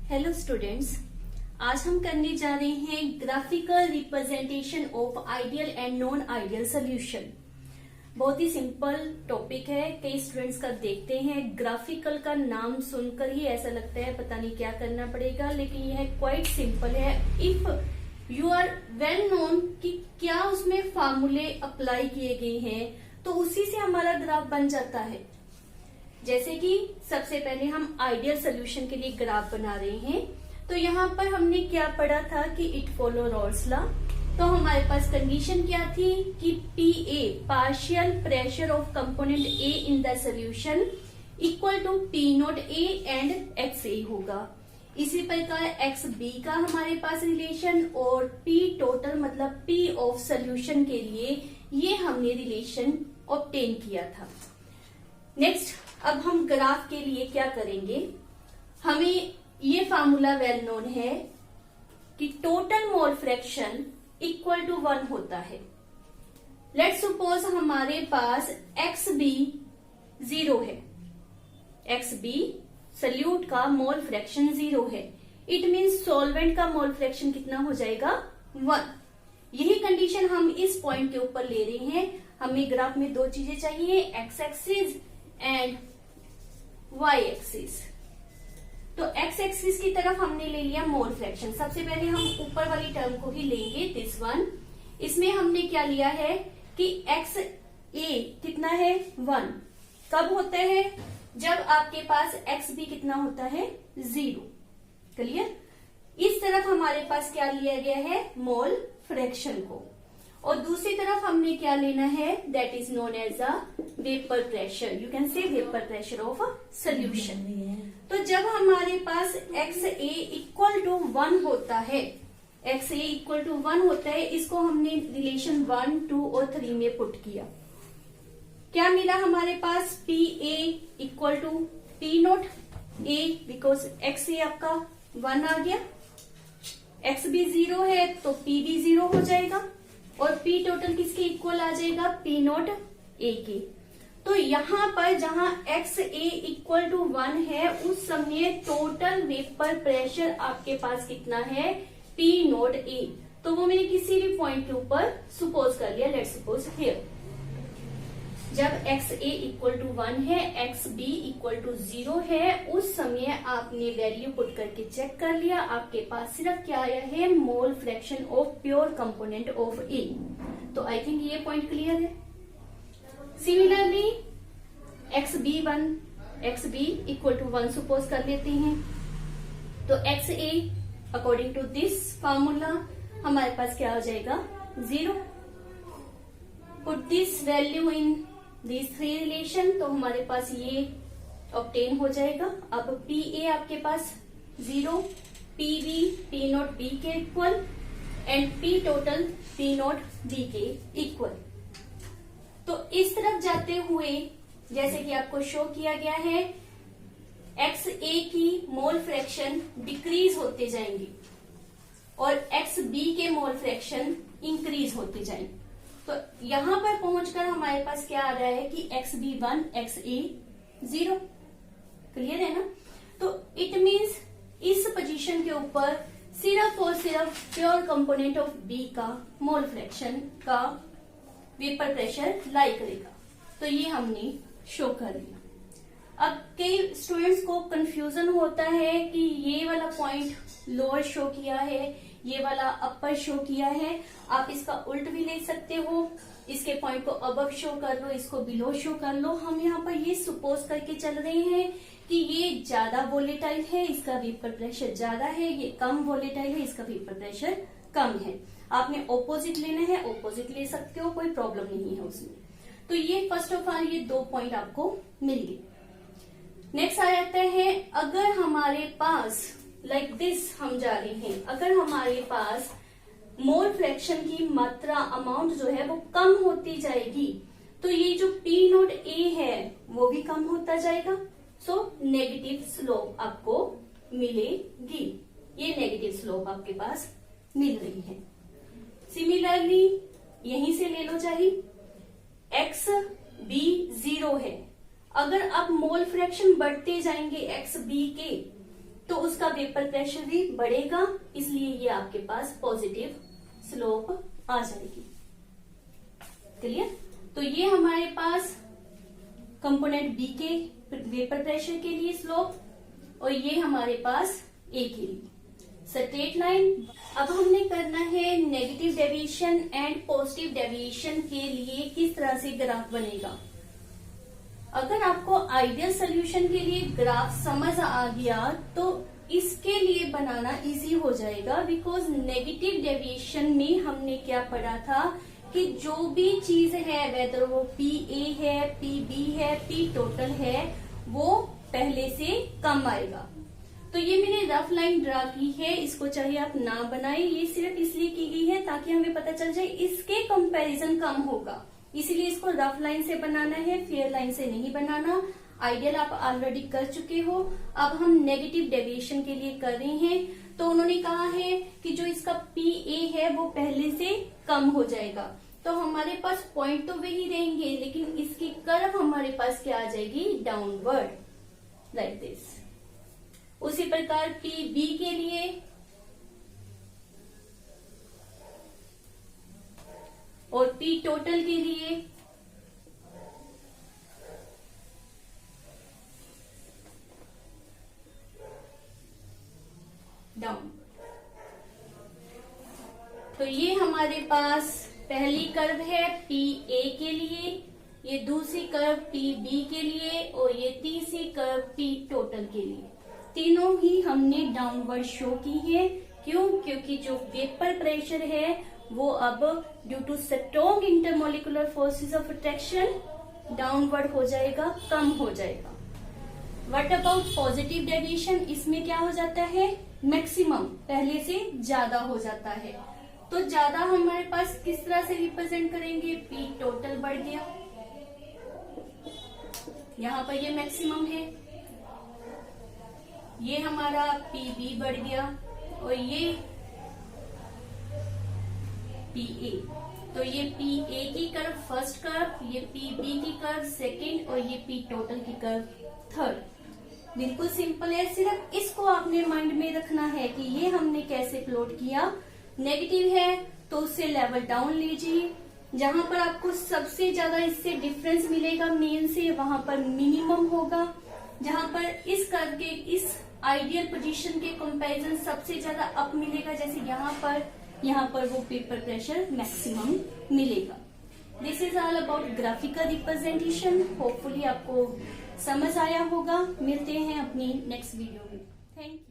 Hello students, आज हम करने जा रहे हैं graphical representation of ideal and non ideal solution. बहुत ही सिंपल टॉपिक है। कई स्टूडेंट्स का देखते हैं ग्राफिकल का नाम सुनकर ही ऐसा लगता है पता नहीं क्या करना पड़ेगा, लेकिन यह क्वाइट सिंपल है if you are well known कि क्या उसमें फार्मूले अप्लाई किए गए हैं तो उसी से हमारा ग्राफ बन जाता है। जैसे कि सबसे पहले हम आइडियल सोल्यूशन के लिए ग्राफ बना रहे हैं, तो यहाँ पर हमने क्या पढ़ा था कि इट फॉलो रॉल्स लॉ। तो हमारे पास कंडीशन क्या थी कि P A partial pressure of component A in the solution equal to P naught A and X A होगा। इसी प्रकार एक्स बी का हमारे पास रिलेशन और पी टोटल मतलब पी ऑफ सोल्यूशन के लिए ये हमने रिलेशन ऑब्टेन किया था। नेक्स्ट, अब हम ग्राफ के लिए क्या करेंगे, हमें ये फार्मूला वेल नोन है कि total mole fraction equal to 1 होता है। लेट्स सपोज हमारे पास एक्स बी 0 है, एक्स बी सोल्यूट का मोल फ्रैक्शन 0 है। इट मीन्स सॉल्वेंट का मोल फ्रैक्शन कितना हो जाएगा 1। यही कंडीशन हम इस पॉइंट के ऊपर ले रहे हैं। हमें ग्राफ में दो चीजें चाहिए, x axis and y axis. तो एक्स एक्सिस की तरफ हमने ले लिया मोल फ्रैक्शन। सबसे पहले हम ऊपर वाली टर्म को ही लेंगे, दिस वन। इसमें हमने क्या लिया है कि एक्स ए कितना है 1। कब होता है जब आपके पास एक्स बी कितना होता है 0। क्लियर। इस तरफ हमारे पास क्या लिया गया है मोल फ्रैक्शन को, और दूसरी तरफ हमने क्या लेना है that is known as a vapour pressure. You can say vapour pressure of a solution. तो जब हमारे पास एक्स ए इक्वल टू 1 होता है, एक्स ए इक्वल टू 1 होता है, इसको हमने रिलेशन 1, 2 और 3 में पुट किया। क्या मिला हमारे पास P A equal to P naught A, because X A आपका 1 आ गया, एक्स भी 0 है तो पी भी 0 हो जाएगा, और P टोटल किसके इक्वल आ जाएगा P नॉट A के। तो यहाँ पर जहां एक्स ए इक्वल टू 1 है उस समय टोटल वेपर प्रेशर आपके पास कितना है P नॉट A। तो वो मैंने किसी भी पॉइंट के ऊपर सुपोज कर लिया, लेट्स सपोज हियर। जब एक्स ए इक्वल टू 1 है, एक्स बी इक्वल टू 0 है, उस समय आपने वैल्यू पुट करके चेक कर लिया, आपके पास सिर्फ क्या आया है mole fraction of pure component of A. तो आई थिंक ये पॉइंट क्लियर है। Similarly X B 1, X B equal to 1 suppose कर लेते हैं। तो X A according to this formula हमारे पास क्या हो जाएगा 0। Put this value in these 3 relation, तो हमारे पास ये ऑब्टेन हो जाएगा। अब पी ए आपके पास 0, P B P naught B के equal and P total P naught B के इक्वल। तो इस तरफ जाते हुए जैसे कि आपको शो किया गया है, एक्स ए की मोल फ्रैक्शन डिक्रीज होते जाएंगी और एक्स बी के मोल फ्रैक्शन इंक्रीज होते जाएंगे। तो यहां पर पहुंचकर हमारे पास क्या आ रहा है कि एक्स बी 1, एक्स ए 0। क्लियर है ना। तो इट मीन्स इस पोजीशन के ऊपर सिर्फ और सिर्फ प्योर कंपोनेंट ऑफ बी का मोल फ्रैक्शन का वेपर प्रेशर लाई करेगा। तो ये हमने शो कर लिया। अब कई स्टूडेंट्स को कंफ्यूजन होता है कि ये वाला पॉइंट लोअर शो किया है, ये वाला अपर शो किया है। आप इसका उल्ट भी ले सकते हो, इसके पॉइंट को अबव शो कर लो, इसको बिलो शो कर लो। हम यहाँ पर ये सपोज करके चल रहे हैं कि ये ज्यादा वोलेटाइल है, इसका वेपर प्रेशर ज्यादा है, ये कम वोलेटाइल है, इसका वेपर प्रेशर कम है। आपने ऑपोजिट लेना है, ऑपोजिट ले सकते हो, कोई प्रॉब्लम नहीं है उसमें। तो ये फर्स्ट ऑफ ऑल ये 2 पॉइंट आपको मिल गए। नेक्स्ट आ जाता है, अगर हमारे पास लाइक दिस हम जा रहे हैं, अगर हमारे पास मोल फ्रैक्शन की मात्रा अमाउंट जो है वो कम होती जाएगी तो ये जो पी नॉट ए है वो भी कम होता जाएगा। सो नेगेटिव स्लोप आपको मिलेगी, ये नेगेटिव स्लोप आपके पास मिल रही है। सिमिलरली यहीं से ले लो चाहिए, एक्स बी 0 है, अगर अब मोल फ्रैक्शन बढ़ते जाएंगे एक्स बी के तो उसका वेपर प्रेशर भी बढ़ेगा, इसलिए ये आपके पास पॉजिटिव स्लोप आ जाएगी। क्लियर? तो ये हमारे पास कंपोनेंट बी के वेपर प्रेशर के लिए स्लोप और ये हमारे पास ए के लिए स्ट्रेट लाइन। अब हमने करना है negative deviation and positive deviation के लिए किस तरह से ग्राफ बनेगा। अगर आपको आइडियल सोल्यूशन के लिए ग्राफ समझ आ गया तो इसके लिए बनाना इजी हो जाएगा, बिकॉज नेगेटिव डेविएशन में हमने क्या पढ़ा था कि जो भी चीज है, वेदर वो पी ए है, पी बी है, पी टोटल है, वो पहले से कम आएगा। तो ये मैंने रफ लाइन ड्रा की है, इसको चाहे आप ना बनाए, ये सिर्फ इसलिए की गई है ताकि हमें पता चल जाए इसके कंपैरिजन कम होगा, इसीलिए इसको रफ लाइन से बनाना है, फेयर लाइन से नहीं बनाना। आइडियल आप ऑलरेडी कर चुके हो, अब हम नेगेटिव डेविएशन के लिए कर रहे हैं। तो उन्होंने कहा है कि जो इसका पी ए है वो पहले से कम हो जाएगा, तो हमारे पास पॉइंट तो वही रहेंगे, लेकिन इसकी कर्व हमारे पास क्या आ जाएगी, डाउनवर्ड, लाइक दिस। उसी प्रकार पी बी के लिए और पी टोटल के लिए डाउन। तो ये हमारे पास पहली कर्व है पी ए के लिए, ये दूसरी कर्व पी बी के लिए और ये तीसरी कर्व पी टोटल के लिए। तीनों ही हमने डाउनवर्ड शो की है। क्यों? क्योंकि जो वेपर प्रेशर है वो अब due to strong intermolecular forces of attraction downward हो जाएगा, कम हो जाएगा। What about positive deviation? इसमें क्या हो जाता है, मैक्सिमम पहले से ज्यादा हो जाता है। तो ज्यादा हमारे पास किस तरह से रिप्रेजेंट करेंगे, पी टोटल बढ़ गया, यहाँ पर ये मैक्सिमम है, ये हमारा पी बी बढ़ गया और ये पी ए। तो ये पी ए की कर्व फर्स्ट कर्व, ये पी बी की कर्व सेकंड और ये पी टोटल की कर्व थर्ड। बिल्कुल सिंपल है, सिर्फ इसको आपने माइंड में रखना है कि ये हमने कैसे प्लॉट किया। नेगेटिव है तो उससे लेवल डाउन लीजिए, जहां पर आपको सबसे ज्यादा इससे डिफरेंस मिलेगा मेन से, वहां पर मिनिमम होगा। जहां पर इस कर्व के इस आइडियल पोजीशन के कंपैरिजन सबसे ज्यादा अप मिलेगा, जैसे यहाँ पर वो पेपर प्रेशर मैक्सिमम मिलेगा। This is all about graphical representation. Hopefully आपको समझ आया होगा। मिलते हैं अपनी नेक्स्ट वीडियो में। Thank you.